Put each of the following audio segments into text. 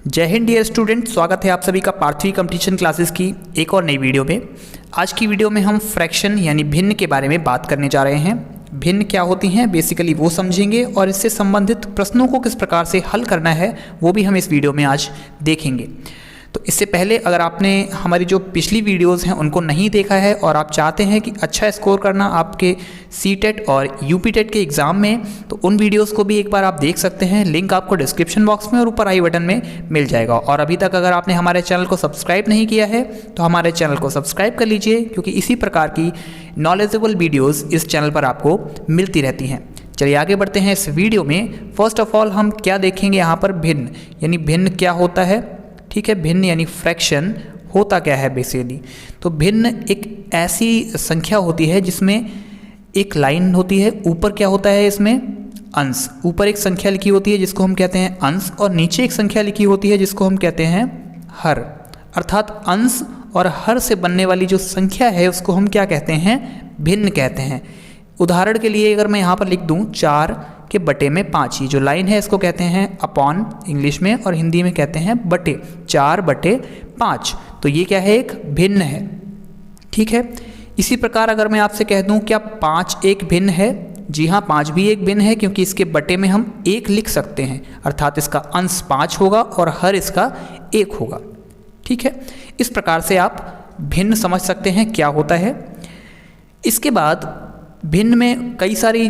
जय Hind dear student, स्वागत है आप सभी का पार्थवी कंपटीशन क्लासेस की एक और नई वीडियो में। आज की वीडियो में हम फ्रैक्शन यानी भिन्न के बारे में बात करने जा रहे हैं। भिन्न क्या होती हैं बेसिकली वो समझेंगे और इससे संबंधित प्रश्नों को किस प्रकार से हल करना है वो भी हम इस वीडियो में आज देखेंगे। तो इससे पहले अगर आपने हमारी जो पिछली वीडियोस हैं उनको नहीं देखा है और आप चाहते हैं कि अच्छा स्कोर करना आपके सीटेट और यूपीटेट के एग्ज़ाम में, तो उन वीडियोस को भी एक बार आप देख सकते हैं। लिंक आपको डिस्क्रिप्शन बॉक्स में और ऊपर आई बटन में मिल जाएगा। और अभी तक अगर आपने हमारे चैनल को सब्सक्राइब नहीं किया है तो हमारे चैनल को सब्सक्राइब कर लीजिए, क्योंकि इसी प्रकार की नॉलेजेबल वीडियोज़ इस चैनल पर आपको मिलती रहती हैं। चलिए आगे बढ़ते हैं इस वीडियो में। फर्स्ट ऑफ ऑल हम क्या देखेंगे यहाँ पर, भिन्न यानी भिन्न क्या होता है। ठीक है, भिन्न यानी फ्रैक्शन होता क्या है बेसिकली। तो भिन्न एक ऐसी संख्या होती है जिसमें एक लाइन होती है, ऊपर क्या होता है इसमें अंश। ऊपर एक संख्या लिखी होती है जिसको हम कहते हैं अंश, और नीचे एक संख्या लिखी होती है जिसको हम कहते हैं हर। अर्थात अंश और हर से बनने वाली जो संख्या है उसको हम क्या कहते हैं, भिन्न कहते हैं। उदाहरण के लिए अगर मैं यहाँ पर लिख दूँ 4 के बटे में 5, ये जो लाइन है इसको कहते हैं अपॉन इंग्लिश में, और हिंदी में कहते हैं बटे। 4 बटे 5, तो ये क्या है, एक भिन्न है। ठीक है, इसी प्रकार अगर मैं आपसे कह दूं क्या 5 एक भिन्न है, जी हाँ 5 भी एक भिन्न है, क्योंकि इसके बटे में हम 1 लिख सकते हैं। अर्थात इसका अंश 5 होगा और हर इसका 1 होगा। ठीक है, इस प्रकार से आप भिन्न समझ सकते हैं क्या होता है। इसके बाद भिन्न में कई सारी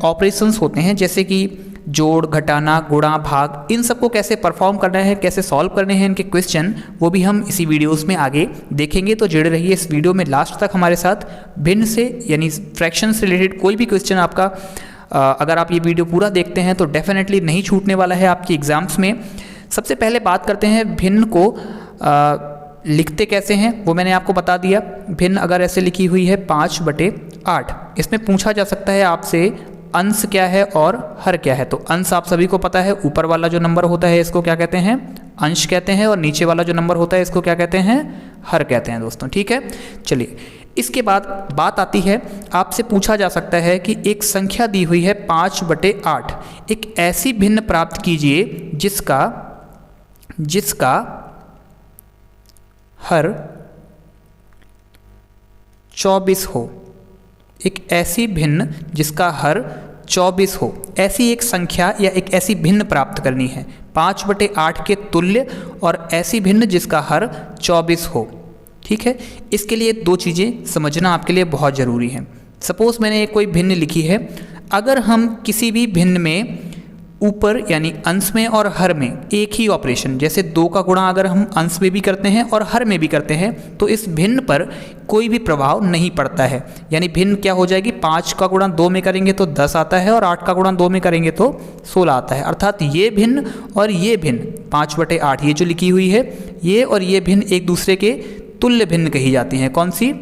ऑपरेशंस होते हैं, जैसे कि जोड़, घटाना, गुणा, भाग। इन सबको कैसे परफॉर्म करना है, कैसे सॉल्व करने हैं इनके क्वेश्चन, वो भी हम इसी वीडियोस में आगे देखेंगे। तो जुड़े रहिए इस वीडियो में लास्ट तक हमारे साथ। भिन्न से यानी फ्रैक्शन से रिलेटेड कोई भी क्वेश्चन आपका अगर आप ये वीडियो पूरा देखते हैं तो डेफिनेटली नहीं छूटने वाला है आपके एग्जाम्स में। सबसे पहले बात करते हैं भिन्न को लिखते कैसे हैं, वो मैंने आपको बता दिया। भिन्न अगर ऐसे लिखी हुई है 5 बटे 8, इसमें पूछा जा सकता है आपसे अंश क्या है और हर क्या है। तो अंश आप सभी को पता है, ऊपर वाला जो नंबर होता है इसको क्या कहते हैं, अंश कहते हैं, और नीचे वाला जो नंबर होता है इसको क्या कहते हैं, हर कहते हैं दोस्तों। ठीक है, चलिए इसके बाद बात आती है, आपसे पूछा जा सकता है कि एक संख्या दी हुई है 5 बटे 8, एक ऐसी भिन्न प्राप्त कीजिए जिसका हर 24 हो। एक ऐसी भिन्न जिसका हर 24 हो, ऐसी एक संख्या या एक ऐसी भिन्न प्राप्त करनी है 5 बटे 8 के तुल्य, और ऐसी भिन्न जिसका हर 24 हो। ठीक है, इसके लिए 2 चीज़ें समझना आपके लिए बहुत ज़रूरी है। सपोज मैंने एक कोई भिन्न लिखी है, अगर हम किसी भी भिन्न में ऊपर यानी अंश में और हर में एक ही ऑपरेशन, जैसे 2 का गुणा अगर हम अंश में भी करते हैं और हर में भी करते हैं, तो इस भिन्न पर कोई भी प्रभाव नहीं पड़ता है। यानी भिन्न क्या हो जाएगी, 5 का गुणा 2 में करेंगे तो 10 आता है, और 8 का गुणा 2 में करेंगे तो 16 आता है। अर्थात ये भिन्न और ये भिन्न 5 बटे 8 ये जो लिखी हुई है, ये और ये भिन्न एक दूसरे के तुल्य भिन्न कही जाती हैं। कौन सी,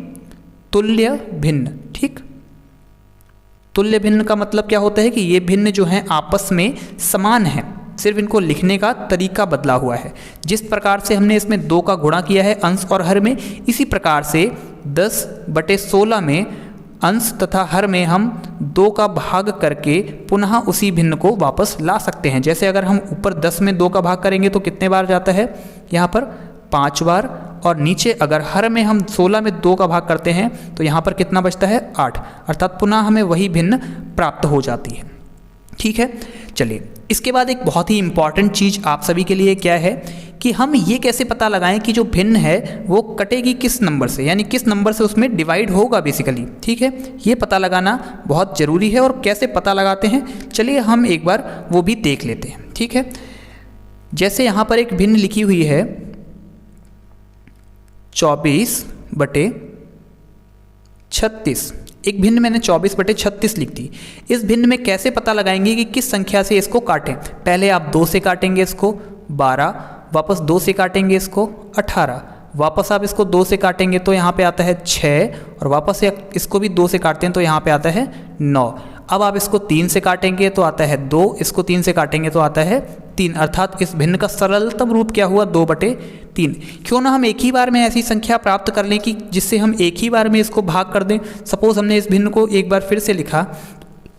तुल्य भिन्न। ठीक, तुल्य भिन्न का मतलब क्या होता है कि ये भिन्न जो हैं आपस में समान हैं, सिर्फ इनको लिखने का तरीका बदला हुआ है। जिस प्रकार से हमने इसमें 2 का गुणा किया है अंश और हर में, इसी प्रकार से 10 बटे 16 में अंश तथा हर में हम 2 का भाग करके पुनः उसी भिन्न को वापस ला सकते हैं। जैसे अगर हम ऊपर 10 में 2 का भाग करेंगे तो कितने बार जाता है, यहाँ पर 5 बार, और नीचे अगर हर में हम 16 में 2 का भाग करते हैं तो यहाँ पर कितना बचता है, 8। अर्थात पुनः हमें वही भिन्न प्राप्त हो जाती है। ठीक है, चलिए इसके बाद एक बहुत ही इंपॉर्टेंट चीज़ आप सभी के लिए क्या है कि हम ये कैसे पता लगाएं कि जो भिन्न है वो कटेगी किस नंबर से, यानी किस नंबर से उसमें डिवाइड होगा बेसिकली। ठीक है, ये पता लगाना बहुत ज़रूरी है। और कैसे पता लगाते हैं, चलिए हम एक बार वो भी देख लेते हैं। ठीक है, जैसे यहाँ पर एक भिन्न लिखी हुई है 24 बटे 36, एक भिन्न मैंने 24 बटे 36 लिख दी। इस भिन्न में कैसे पता लगाएंगे कि किस संख्या से इसको काटें। पहले आप 2 से काटेंगे इसको 12, वापस 2 से काटेंगे इसको 18, वापस आप इसको 2 से काटेंगे तो यहाँ पे आता है 6, और वापस इसको भी 2 से काटते हैं तो यहाँ पे आता है 9। अब आप इसको 3 से काटेंगे तो आता है 2, इसको 3 से काटेंगे तो आता है 3। अर्थात इस भिन्न का सरलतम रूप क्या हुआ, 2 बटे 3। क्यों ना हम एक ही बार में ऐसी संख्या प्राप्त कर लें कि जिससे हम एक ही बार में इसको भाग कर दें। सपोज हमने इस भिन्न को एक बार फिर से लिखा,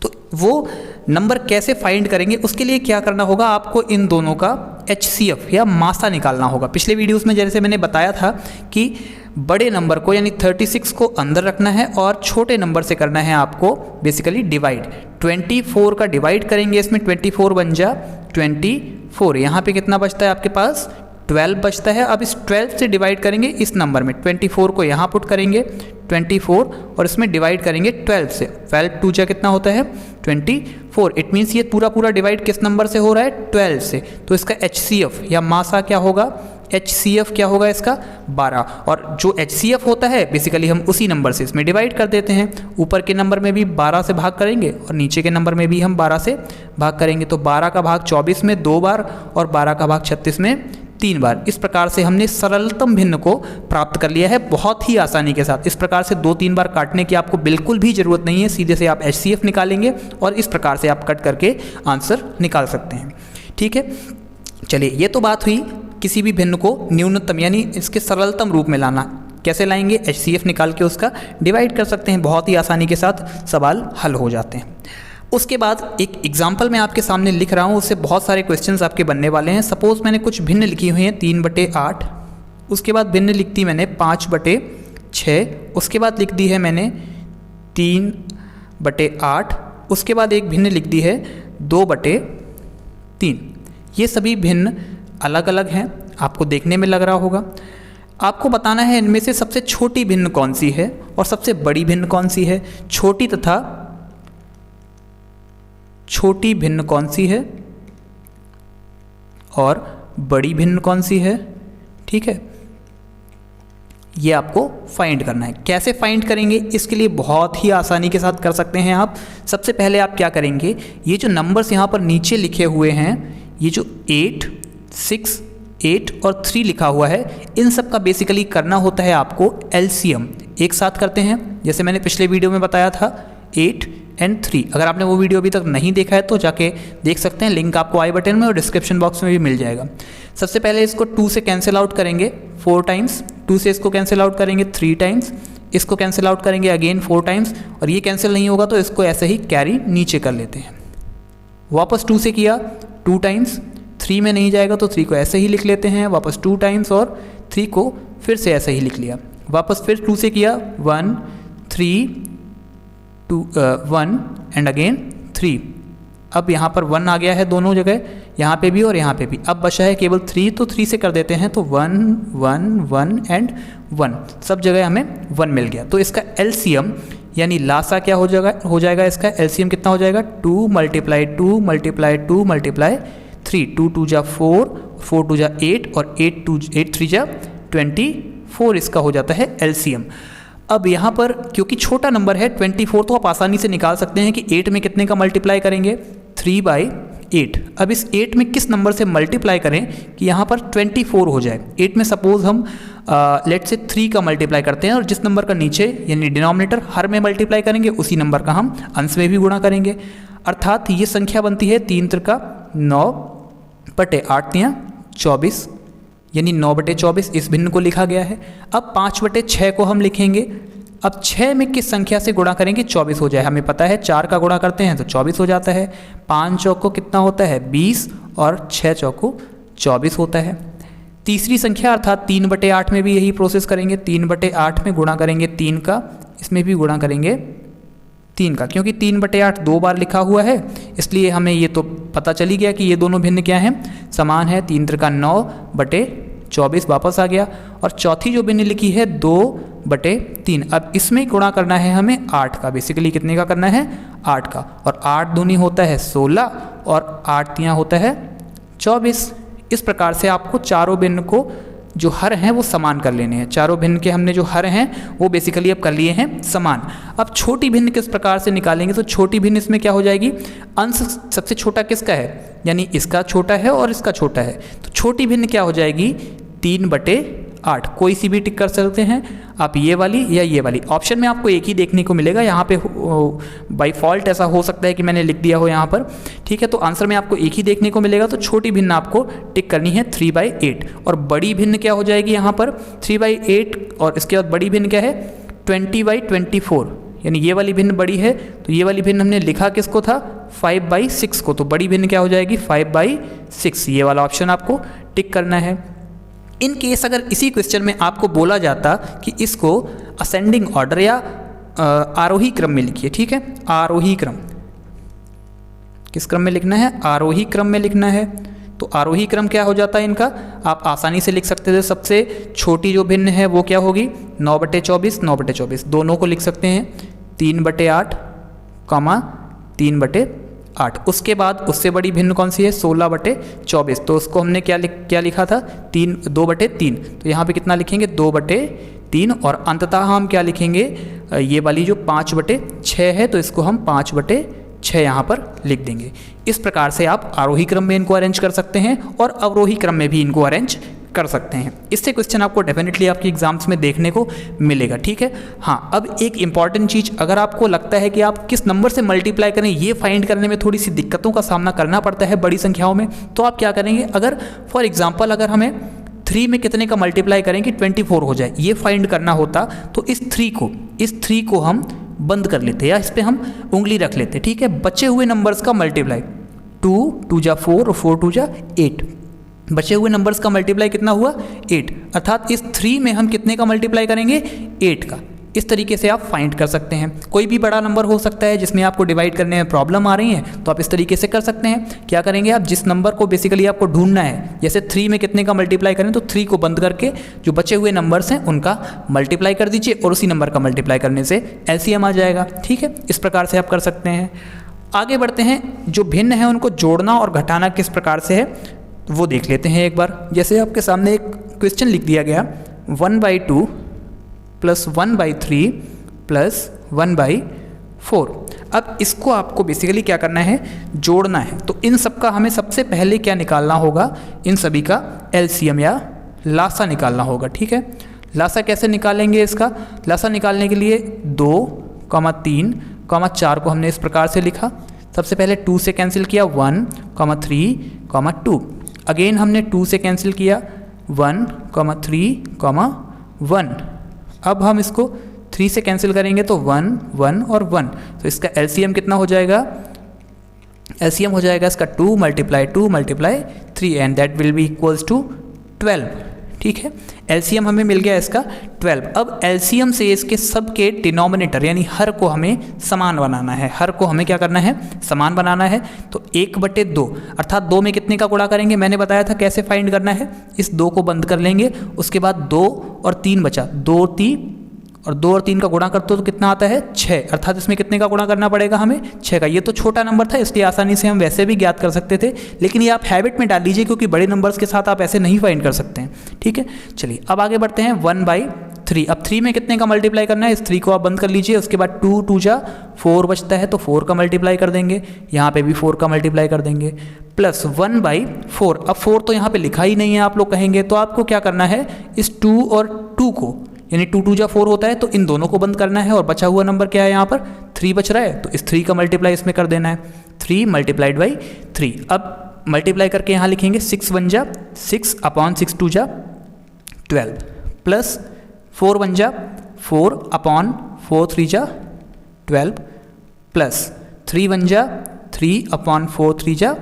तो वो नंबर कैसे फाइंड करेंगे, उसके लिए क्या करना होगा, आपको इन दोनों का HCF या मासा निकालना होगा। पिछले वीडियोस में जैसे मैंने बताया था कि बड़े नंबर को यानी 36 को अंदर रखना है और छोटे नंबर से करना है आपको बेसिकली डिवाइड। 24 का डिवाइड करेंगे इसमें, 24 बन जा 24। यहाँ पे कितना बचता है आपके पास 12 बचता है। अब इस 12 से डिवाइड करेंगे इस नंबर में, 24 को यहाँ पुट करेंगे 24 और इसमें डिवाइड करेंगे 12 से। 12 2 जा कितना होता है 24। इट मीन्स ये पूरा डिवाइड किस नंबर से हो रहा है 12 से। तो इसका HCF या मासा क्या होगा, HCF क्या होगा इसका 12। और जो HCF होता है बेसिकली हम उसी नंबर से इसमें डिवाइड कर देते हैं। ऊपर के नंबर में भी 12 से भाग करेंगे और नीचे के नंबर में भी हम 12 से भाग करेंगे। तो 12 का भाग 24 में 2 बार और 12 का भाग 36 में 3 बार। इस प्रकार से हमने सरलतम भिन्न को प्राप्त कर लिया है बहुत ही आसानी के साथ। इस प्रकार से 2-3 बार काटने की आपको बिल्कुल भी ज़रूरत नहीं है, सीधे से आप HCF निकालेंगे और इस प्रकार से आप कट करके आंसर निकाल सकते हैं। ठीक है, चलिए ये तो बात हुई किसी भी भिन्न को न्यूनतम यानी इसके सरलतम रूप में लाना। कैसे लाएंगे, HCF निकाल के उसका डिवाइड कर सकते हैं, बहुत ही आसानी के साथ सवाल हल हो जाते हैं। उसके बाद एक एग्जाम्पल मैं आपके सामने लिख रहा हूँ, उससे बहुत सारे क्वेश्चंस आपके बनने वाले हैं। सपोज मैंने कुछ भिन्न लिखी हुई हैं 3/8, उसके बाद भिन्न लिख दी मैंने 5/6, उसके बाद लिख दी है मैंने 3/8, उसके बाद एक भिन्न लिख दी है 2/3। ये सभी भिन्न अलग अलग हैं, आपको देखने में लग रहा होगा। आपको बताना है इनमें से सबसे छोटी भिन्न कौन सी है और सबसे बड़ी भिन्न कौन सी है, छोटी तथा छोटी भिन्न कौन सी है और बड़ी भिन्न कौन सी है। ठीक है, ये आपको फाइंड करना है। कैसे फाइंड करेंगे, इसके लिए बहुत ही आसानी के साथ कर सकते हैं आप। सबसे पहले आप क्या करेंगे, ये जो नंबर्स यहाँ पर नीचे लिखे हुए हैं, ये जो 8, 6, 8 और 3 लिखा हुआ है, इन सब का बेसिकली करना होता है आपको LCM। एक साथ करते हैं, जैसे मैंने पिछले वीडियो में बताया था 8 और 3। अगर आपने वो वीडियो अभी तक नहीं देखा है तो जाके देख सकते हैं, लिंक आपको आई बटन में और डिस्क्रिप्शन बॉक्स में भी मिल जाएगा। सबसे पहले इसको 2 से कैंसिल आउट करेंगे 4 टाइम्स, 2 से इसको कैंसिल आउट करेंगे 3 टाइम्स, इसको कैंसिल आउट करेंगे अगेन 4 टाइम्स, और ये कैंसिल नहीं होगा तो इसको ऐसे ही कैरी नीचे कर लेते हैं। वापस 2 से किया 2 टाइम्स, 3 में नहीं जाएगा तो 3 को ऐसे ही लिख लेते हैं, वापस 2 टाइम्स और 3 को फिर से ऐसे ही लिख लिया। वापस फिर 2 से किया 1, 3, 2, 1 एंड अगेन 3। अब यहाँ पर 1 आ गया है दोनों जगह, यहाँ पे भी और यहाँ पे भी। अब बचा है केवल 3, तो 3 से कर देते हैं, तो 1, 1, 1 एंड 1, सब जगह हमें 1 मिल गया। तो इसका LCM यानी लासा क्या हो जाएगा इसका LCM कितना हो जाएगा 2 × 2 × 2 × 3, 2 2 जा 4, 4 2 जा 8 और 8 3 जा 24 इसका हो जाता है LCM। अब यहाँ पर क्योंकि छोटा नंबर है 24, तो आप आसानी से निकाल सकते हैं कि 8 में कितने का मल्टीप्लाई करेंगे 3/8। अब इस 8 में किस नंबर से मल्टीप्लाई करें कि यहाँ पर 24 हो जाए। 8 में सपोज हम लेट से 3 का मल्टीप्लाई करते हैं और जिस नंबर का नीचे यानी डिनोमिनेटर हर में मल्टीप्लाई करेंगे उसी नंबर का हम अंश में भी गुणा करेंगे। अर्थात ये संख्या बनती है 3 त्रिका 9/8 × 24 यानी 9/24 इस भिन्न को लिखा गया है। अब 5/6 को हम लिखेंगे। अब 6 में किस संख्या से गुणा करेंगे 24 हो जाए। हमें पता है 4 का गुणा करते हैं तो 24 हो जाता है। 5 चौको कितना होता है 20 और 6 चौको 24 होता है। तीसरी संख्या अर्थात 3/8 में भी यही प्रोसेस करेंगे। 3/8 में गुणा करेंगे 3 का, इसमें भी गुणा करेंगे 3 का, क्योंकि 3/8 2 बार लिखा हुआ है इसलिए हमें ये तो पता चली गया कि ये दोनों भिन्न क्या हैं, समान है। 3 त्रिका 9/24 वापस आ गया। और चौथी जो भिन्न लिखी है 2/3। अब इसमें गुणा करना है हमें 8 का, बेसिकली कितने का करना है 8 का। और 8 दूनी होता है 16 और 8 तियाँ होता है 24। इस प्रकार से आपको चारों भिन्न को जो हर हैं वो समान कर लेने हैं। चारों भिन्न के हमने जो हर हैं वो बेसिकली अब कर लिए हैं समान। अब छोटी भिन्न किस प्रकार से निकालेंगे, तो छोटी भिन्न इसमें क्या हो जाएगी, अंश सबसे छोटा किसका है, यानी इसका छोटा है और इसका छोटा है। तो छोटी भिन्न क्या हो जाएगी 3/8। कोई सी भी टिक कर सकते हैं आप, ये वाली या ये वाली। ऑप्शन में आपको एक ही देखने को मिलेगा, यहाँ पे बाय फॉल्ट ऐसा हो सकता है कि मैंने लिख दिया हो यहाँ पर, ठीक है। तो आंसर में आपको एक ही देखने को मिलेगा। तो छोटी भिन्न आपको टिक करनी है 3/8। और बड़ी भिन्न क्या हो जाएगी यहाँ पर 3/8 और इसके बाद बड़ी भिन्न क्या है 20/24 यानी ये वाली भिन्न बड़ी है, तो ये वाली भिन्न हमने लिखा किसको था 5/6 को, तो बड़ी भिन्न क्या हो जाएगी 5/6। ये वाला ऑप्शन आपको टिक करना है। इन केस अगर इसी क्वेश्चन में आपको बोला जाता कि इसको असेंडिंग ऑर्डर या आरोही क्रम में लिखिए, ठीक है, आरोही क्रम, किस क्रम में लिखना है, आरोही क्रम में लिखना है, तो आरोही क्रम क्या हो जाता है इनका, आप आसानी से लिख सकते थे। सबसे छोटी जो भिन्न है वो क्या होगी 9/24, 9/24 दोनों को लिख सकते हैं 3/8, 3/8। उसके बाद उससे बड़ी भिन्न कौन सी है 16/24, तो उसको हमने क्या लिखा था 2/3, तो यहाँ पे कितना लिखेंगे 2/3, और अंततः हम क्या लिखेंगे ये वाली जो 5/6 है, तो इसको हम 5/6 यहाँ पर लिख देंगे। इस प्रकार से आप आरोही क्रम में इनको अरेंज कर सकते हैं और अवरोही क्रम में भी इनको अरेंज कर सकते हैं। इससे क्वेश्चन आपको डेफिनेटली आपके एग्जाम्स में देखने को मिलेगा, ठीक है। हाँ, अब एक इंपॉर्टेंट चीज़, अगर आपको लगता है कि आप किस नंबर से मल्टीप्लाई करें ये फाइंड करने में थोड़ी सी दिक्कतों का सामना करना पड़ता है बड़ी संख्याओं में, तो आप क्या करेंगे, अगर फॉर एग्जाम्पल अगर हमें 3 में कितने का मल्टीप्लाई करें कि 24 हो जाए, ये फाइंड करना होता, तो इस 3 को हम बंद कर लेते या इस पर हम उंगली रख लेते, ठीक है। बचे हुए नंबर्स का मल्टीप्लाई 2 2 जा 4 और 4 2 जा 8, बचे हुए नंबर्स का मल्टीप्लाई कितना हुआ 8, अर्थात इस 3 में हम कितने का मल्टीप्लाई करेंगे 8 का। इस तरीके से आप फाइंड कर सकते हैं। कोई भी बड़ा नंबर हो सकता है जिसमें आपको डिवाइड करने में प्रॉब्लम आ रही है, तो आप इस तरीके से कर सकते हैं। क्या करेंगे आप, जिस नंबर को बेसिकली आपको ढूंढना है, जैसे 3 में कितने का मल्टीप्लाई करें, तो 3 को बंद करके जो बचे हुए नंबर्स हैं उनका मल्टीप्लाई कर दीजिए और उसी नंबर का मल्टीप्लाई करने से एलसीएम आ जाएगा, ठीक है। इस प्रकार से आप कर सकते हैं। आगे बढ़ते हैं, जो भिन्न है उनको जोड़ना और घटाना किस प्रकार से है वो देख लेते हैं एक बार। जैसे आपके सामने एक क्वेश्चन लिख दिया गया 1/2 + 1/3 + 1/4। अब इसको आपको बेसिकली क्या करना है, जोड़ना है। तो इन सब का हमें सबसे पहले क्या निकालना होगा, इन सभी का एलसीएम या लासा निकालना होगा, ठीक है। लासा कैसे निकालेंगे, इसका लासा निकालने के लिए 2, 3, 4 को हमने इस प्रकार से लिखा। सबसे पहले 2 से कैंसिल किया 1, 3, 2, अगेन हमने 2 से कैंसिल किया 1, 3, 1। अब हम इसको 3 से कैंसिल करेंगे तो 1, 1 और 1, तो इसका एलसीएम कितना हो जाएगा, एलसीएम हो जाएगा इसका 2 × 3 and that will be equals to 12, ठीक है। एलसीएम हमें मिल गया इसका 12। अब एलसीएम से इसके सब के डिनोमिनेटर यानी हर को हमें समान बनाना है, हर को हमें क्या करना है, समान बनाना है। तो 1/2 अर्थात 2 में कितने का गुणा करेंगे, मैंने बताया था कैसे फाइंड करना है। इस 2 को बंद कर लेंगे, उसके बाद 2 और 3 बचा, 2 और 3 का गुणा करते हो तो कितना आता है 6, अर्थात इसमें कितने का गुणा करना पड़ेगा हमें 6 का। ये तो छोटा नंबर था इसलिए आसानी से हम वैसे भी ज्ञात कर सकते थे, लेकिन ये आप हैबिट में डाल लीजिए क्योंकि बड़े नंबर्स के साथ आप ऐसे नहीं फाइंड कर सकते हैं, ठीक है। चलिए अब आगे बढ़ते हैं 1/3। अब 3 में कितने का मल्टीप्लाई करना है, इस 3 को आप बंद कर लीजिए। उसके बाद 2 2 जा 4 बचता है तो 4 का मल्टीप्लाई कर देंगे, यहाँ पे भी 4 का मल्टीप्लाई कर देंगे, प्लस 1/4। अब 4 तो यहाँ पे लिखा ही नहीं है आप लोग कहेंगे, तो आपको क्या करना है, इस 2 और 2 को, यानी 2 2 जा 4 होता है, तो इन दोनों को बंद करना है और बचा हुआ नंबर क्या है, यहाँ पर 3 बच रहा है, तो इस 3 का मल्टीप्लाई इसमें कर देना है, 3 × 3। अब मल्टीप्लाई करके यहाँ लिखेंगे 6 1 जा 6 / 6 2 जा 12, प्लस 4 1 जा 4 / 4 3 जा 12, प्लस 3 1 जा 3 / 4 3 जा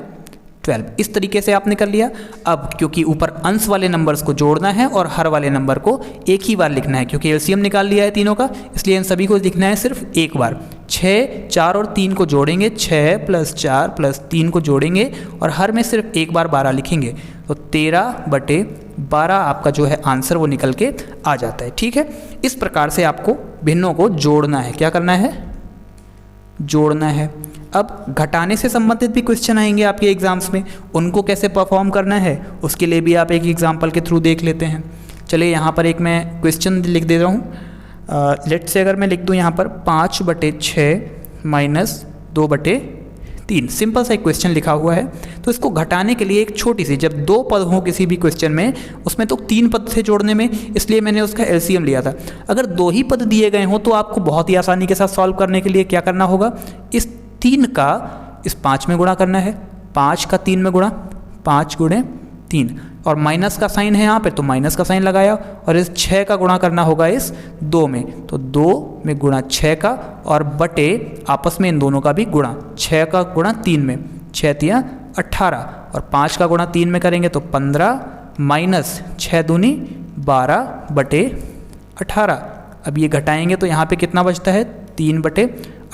12। इस तरीके से आपने कर लिया। अब क्योंकि ऊपर अंश वाले नंबर्स को जोड़ना है और हर वाले नंबर को एक ही बार लिखना है, क्योंकि एलसीएम निकाल लिया है तीनों का, इसलिए इन सभी को लिखना है सिर्फ एक बार। 6 4 और 3 को जोड़ेंगे, 6 + 4 + 3 को जोड़ेंगे और हर में सिर्फ एक बार 12 लिखेंगे, तो 13/12 आपका जो है आंसर वो निकल के आ जाता है, ठीक है। इस प्रकार से आपको भिन्नों को जोड़ना है, क्या करना है, जोड़ना है। अब घटाने से संबंधित भी क्वेश्चन आएंगे आपके एग्जाम्स में, उनको कैसे परफॉर्म करना है उसके लिए भी आप एक एग्जाम्पल के थ्रू देख लेते हैं। चलिए यहाँ पर एक मैं क्वेश्चन लिख दे रहा हूँ। लेट से अगर मैं लिख दूँ यहाँ पर 5/6 - 2/3, सिंपल सा एक क्वेश्चन लिखा हुआ है। तो इसको घटाने के लिए एक छोटी सी, जब 2 पद हों किसी भी क्वेश्चन में, उसमें तो 3 पद थे जोड़ने में, इसलिए मैंने उसका एलसीएम लिया था। अगर 2 ही पद दिए गए हों तो आपको बहुत ही आसानी के साथ सॉल्व करने के लिए क्या करना होगा, इस 3 का इस 5 में गुणा करना है, 5 का 3 में गुणा, 5 × 3 और माइनस का साइन है यहाँ पे तो माइनस का साइन लगाया और इस 6 का गुणा करना होगा इस 2 में, तो 2 में गुणा 6 का और बटे आपस में इन दोनों का भी गुणा, 6 का गुणा 3 में, 6 तिया 18 और 5 का गुणा 3 में करेंगे तो 15 माइनस 6 दूनी 12 बटे 18। अब ये घटाएंगे तो यहाँ पे कितना बचता है 3 बटे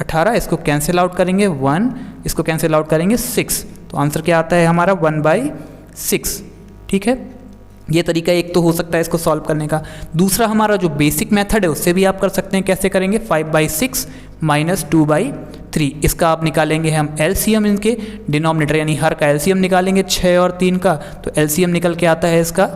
18, इसको कैंसिल आउट करेंगे 1, इसको कैंसिल आउट करेंगे 6, तो आंसर क्या आता है हमारा 1/6। ठीक है, ये तरीका एक तो हो सकता है इसको सॉल्व करने का। दूसरा हमारा जो बेसिक मेथड है उससे भी आप कर सकते हैं। कैसे करेंगे, 5/6 माइनस 2/3, इसका आप निकालेंगे हम एलसीएम, इनके डिनोमिनेटर यानी हर का एलसीएम निकालेंगे 6 और 3 का, तो एलसीएम निकल के आता है इसका,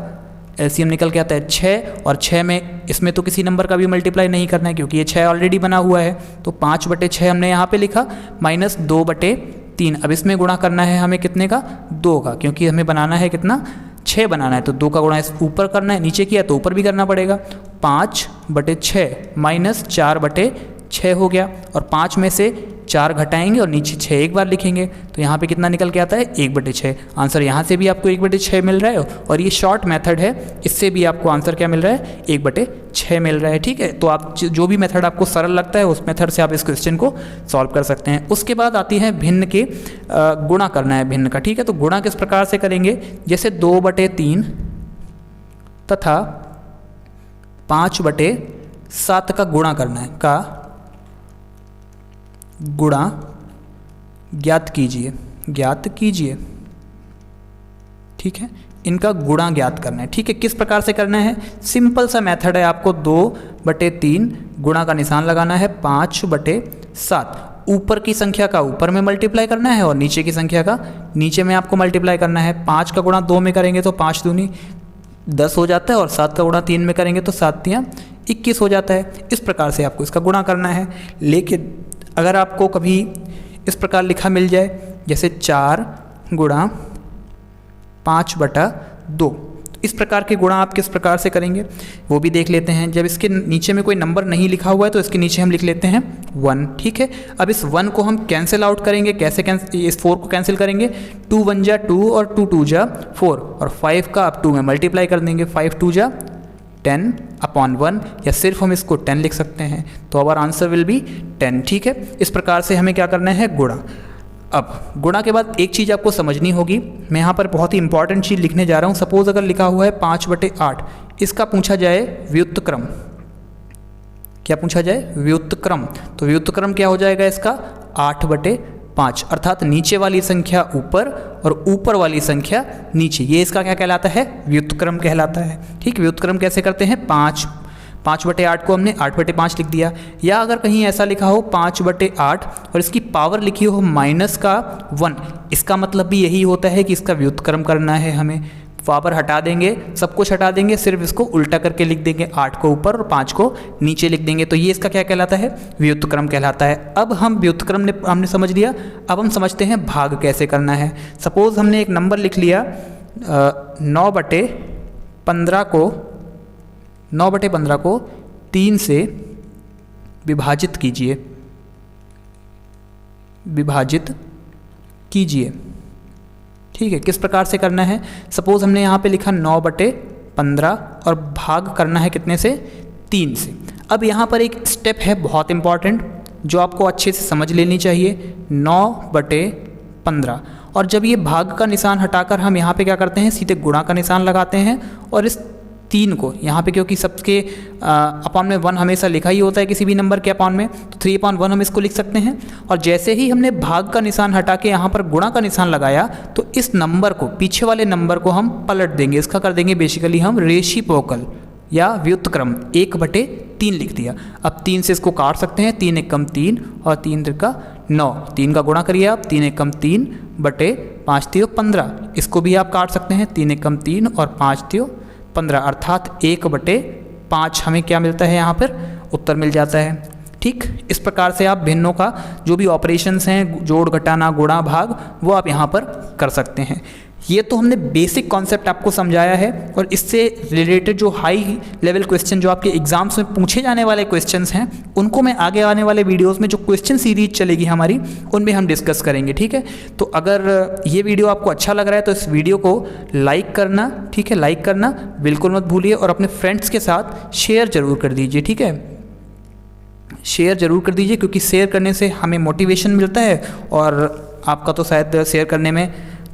एलसीएम निकल के आता है 6 और 6 में इसमें तो किसी नंबर का भी मल्टीप्लाई नहीं करना है क्योंकि ये 6 ऑलरेडी बना हुआ है, तो 5/6 हमने यहाँ पे लिखा माइनस 2/3। अब इसमें गुणा करना है हमें कितने का, 2 का, क्योंकि हमें बनाना है कितना 6 बनाना है, तो 2 का गुणा इस ऊपर करना है, नीचे किया तो ऊपर भी करना पड़ेगा। 5/6 माइनस 4/6 हो गया और 5 में से 4 घटाएंगे और नीचे 6 एक बार लिखेंगे, तो यहाँ पे कितना निकल के आता है 1/6। आंसर यहाँ से भी आपको 1/6 मिल रहा है और ये शॉर्ट मेथड है, इससे भी आपको आंसर क्या मिल रहा है 1/6 मिल रहा है। ठीक है, तो आप जो भी मेथड आपको सरल लगता है उस मेथड से आप इस क्वेश्चन को सॉल्व कर सकते हैं। उसके बाद आती है भिन्न के गुणा करना है भिन्न का। ठीक है, तो गुणा किस प्रकार से करेंगे, जैसे 2/3 तथा 5/7 का गुणा करना है, का गुणा ज्ञात कीजिए। ठीक है, इनका गुणा ज्ञात करना है। ठीक है, किस प्रकार से करना है, सिंपल सा मेथड है, आपको 2/3 गुणा का निशान लगाना है 5/7, ऊपर की संख्या का ऊपर में मल्टीप्लाई करना है और नीचे की संख्या का नीचे में आपको मल्टीप्लाई करना है। 5 का गुणा 2 में करेंगे तो 5 दूनी 10 हो जाता है और 7 का गुणा 3 में करेंगे तो 7 तियां 21 हो जाता है। इस प्रकार से आपको इसका गुणा करना है। लेकिन अगर आपको कभी इस प्रकार लिखा मिल जाए जैसे 4 गुणा 5/2, इस प्रकार के गुणा आप किस प्रकार से करेंगे वो भी देख लेते हैं। जब इसके नीचे में कोई नंबर नहीं लिखा हुआ है तो इसके नीचे हम लिख लेते हैं 1। ठीक है, अब इस 1 को हम कैंसिल आउट करेंगे। कैसे इस 4 को कैंसिल करेंगे, 2 1 जा 2 और 2 2 जा 4 और 5 का आप 2 में मल्टीप्लाई कर देंगे, 5 2 जा 10/1 या सिर्फ हम इसको 10 लिख सकते हैं, तो आवर आंसर विल बी 10। ठीक है, इस प्रकार से हमें क्या करना है गुणा। अब गुणा के बाद एक चीज़ आपको समझनी होगी, मैं यहाँ पर बहुत ही इंपॉर्टेंट चीज़ लिखने जा रहा हूँ। सपोज अगर लिखा हुआ है 5/8, इसका पूछा जाए व्युत्क्रम, क्या पूछा जाए व्युत्क्रम, तो व्युत्क्रम क्या हो जाएगा इसका 8/5, अर्थात नीचे वाली संख्या ऊपर और ऊपर वाली संख्या नीचे, ये इसका क्या कहलाता है व्युत्क्रम कहलाता है। ठीक, व्युत्क्रम कैसे करते हैं, 5/8 को हमने 8/5 लिख दिया, या अगर कहीं ऐसा लिखा हो 5/8 और इसकी पावर लिखी हो -1, इसका मतलब भी यही होता है कि इसका व्युत्क्रम करना है हमें। पावर हटा देंगे, सब कुछ हटा देंगे, सिर्फ इसको उल्टा करके लिख देंगे, 8 को ऊपर और 5 को नीचे लिख देंगे, तो ये इसका क्या कहलाता है व्युत्क्रम कहलाता है। अब हम व्युत्क्रम हमने समझ लिया, अब हम समझते हैं भाग कैसे करना है। सपोज हमने एक नंबर लिख लिया 9/15 को 3 से विभाजित कीजिए। ठीक है, किस प्रकार से करना है, सपोज हमने यहाँ पे लिखा 9/15 और भाग करना है कितने से, 3 से। अब यहाँ पर एक स्टेप है बहुत इंपॉर्टेंट जो आपको अच्छे से समझ लेनी चाहिए, 9/15, और जब ये भाग का निशान हटाकर हम यहाँ पे क्या करते हैं सीधे गुणा का निशान लगाते हैं और इस 3 को यहाँ पे, क्योंकि सबके अपॉन में 1 हमेशा लिखा ही होता है किसी भी नंबर के अपॉन में, तो 3/1 हम इसको लिख सकते हैं। और जैसे ही हमने भाग का निशान हटा के यहाँ पर गुणा का निशान लगाया तो इस नंबर को, पीछे वाले नंबर को हम पलट देंगे, इसका कर देंगे बेसिकली हम रेसिप्रोकल या व्युत्क्रम, 1/3 लिख दिया। अब 3 से इसको काट सकते हैं, 3 एकम 3 और 3 त्रिका 9, 3 का गुणा करिए आप, 3 एकम 3 बटे 5 तियो 15, इसको भी आप काट सकते हैं, 3 एकम 3 और 5 तियो 15, अर्थात 1/5 हमें क्या मिलता है यहाँ पर उत्तर मिल जाता है। ठीक, इस प्रकार से आप भिन्नों का जो भी ऑपरेशंस हैं, जोड़ घटाना गुणा भाग, वो आप यहाँ पर कर सकते हैं। ये तो हमने बेसिक कॉन्सेप्ट आपको समझाया है, और इससे रिलेटेड जो हाई लेवल क्वेश्चन जो आपके एग्जाम्स में पूछे जाने वाले क्वेश्चंस हैं, उनको मैं आगे आने वाले वीडियोस में जो क्वेश्चन सीरीज चलेगी हमारी, उनमें हम डिस्कस करेंगे। ठीक है, तो अगर ये वीडियो आपको अच्छा लग रहा है तो इस वीडियो को लाइक करना, ठीक है, लाइक करना बिल्कुल मत भूलिए, और अपने फ्रेंड्स के साथ शेयर ज़रूर कर दीजिए। ठीक है, शेयर ज़रूर कर दीजिए, क्योंकि शेयर करने से हमें मोटिवेशन मिलता है, और आपका तो शायद शेयर करने में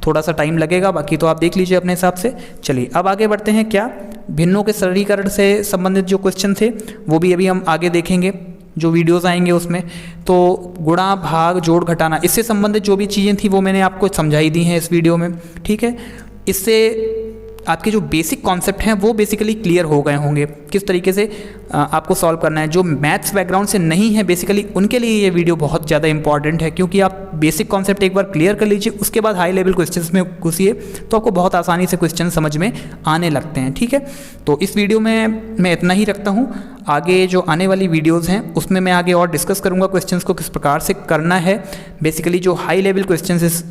थोड़ा सा टाइम लगेगा, बाकी तो आप देख लीजिए अपने हिसाब से। चलिए अब आगे बढ़ते हैं। क्या भिन्नों के सरलीकरण से संबंधित जो क्वेश्चन थे वो भी अभी हम आगे देखेंगे, जो वीडियोस आएंगे उसमें। तो गुणा, भाग, जोड़, घटाना, इससे संबंधित जो भी चीज़ें थी वो मैंने आपको समझाई दी हैं इस वीडियो में। ठीक है, इससे आपके जो बेसिक कॉन्सेप्ट हैं वो बेसिकली क्लियर हो गए होंगे, किस तरीके से आपको सॉल्व करना है। जो मैथ्स बैकग्राउंड से नहीं है बेसिकली उनके लिए ये वीडियो बहुत ज़्यादा इंपॉर्टेंट है, क्योंकि आप बेसिक कॉन्सेप्ट एक बार क्लियर कर लीजिए, उसके बाद हाई लेवल क्वेश्चंस में घुसिए तो आपको बहुत आसानी से क्वेश्चन समझ में आने लगते हैं। ठीक है, तो इस वीडियो में मैं इतना ही रखता हूँ। आगे जो आने वाली वीडियोज़ हैं उसमें मैं आगे और डिस्कस करूँगा क्वेश्चंस को किस प्रकार से करना है। बेसिकली जो हाई लेवल क्वेश्चंस इस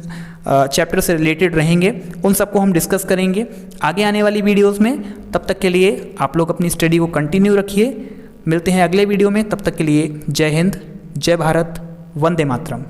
चैप्टर से रिलेटेड रहेंगे उन सबको हम डिस्कस करेंगे आगे आने वाली वीडियोस में। तब तक के लिए आप लोग अपनी स्टडी को कंटिन्यू रखिए। मिलते हैं अगले वीडियो में, तब तक के लिए जय हिंद, जय भारत, वंदे मातरम।